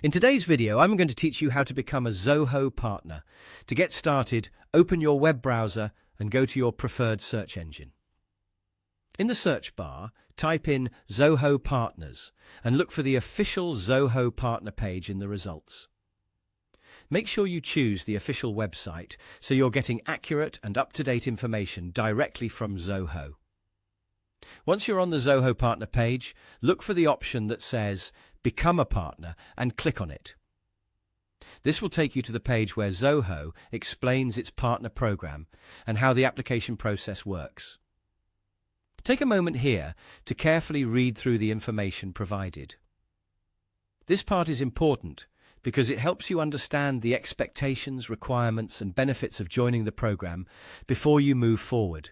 In today's video, I'm going to teach you how to become a Zoho partner. To get started, open your web browser and go to your preferred search engine. In the search bar, type in Zoho Partners and look for the official Zoho partner page in the results. Make sure you choose the official website so you're getting accurate and up-to-date information directly from Zoho. Once you're on the Zoho partner page, look for the option that says Become a Partner and click on it. This will take you to the page where Zoho explains its partner program and how the application process works. Take a moment here to carefully read through the information provided. This part is important because it helps you understand the expectations, requirements, and benefits of joining the program before you move forward.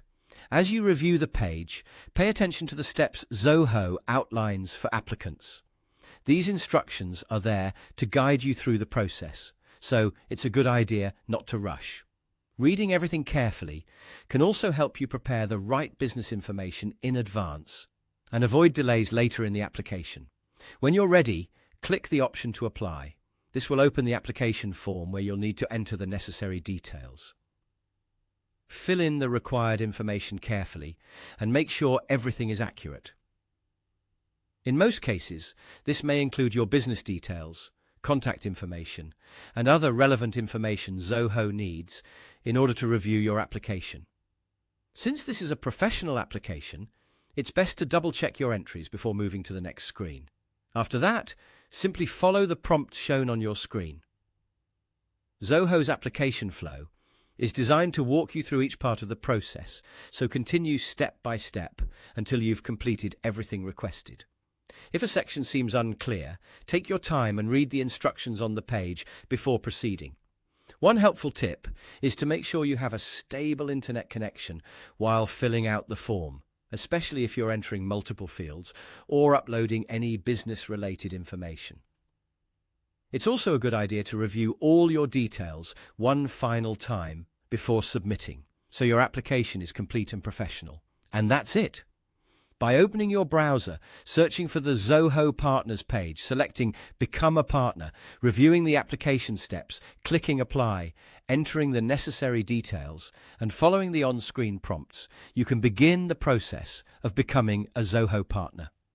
As you review the page, pay attention to the steps Zoho outlines for applicants. These instructions are there to guide you through the process, so it's a good idea not to rush. Reading everything carefully can also help you prepare the right business information in advance and avoid delays later in the application. When you're ready, click the option to apply. This will open the application form where you'll need to enter the necessary details. Fill in the required information carefully and make sure everything is accurate. In most cases, this may include your business details, contact information, and other relevant information Zoho needs in order to review your application. Since this is a professional application, it's best to double-check your entries before moving to the next screen. After that, simply follow the prompts shown on your screen. Zoho's application flow is designed to walk you through each part of the process, so continue step by step until you've completed everything requested. If a section seems unclear, take your time and read the instructions on the page before proceeding. One helpful tip is to make sure you have a stable internet connection while filling out the form, especially if you're entering multiple fields or uploading any business-related information. It's also a good idea to review all your details one final time before submitting, so your application is complete and professional. And that's it. By opening your browser, searching for the Zoho Partners page, selecting Become a Partner, reviewing the application steps, clicking Apply, entering the necessary details, and following the on-screen prompts, you can begin the process of becoming a Zoho partner.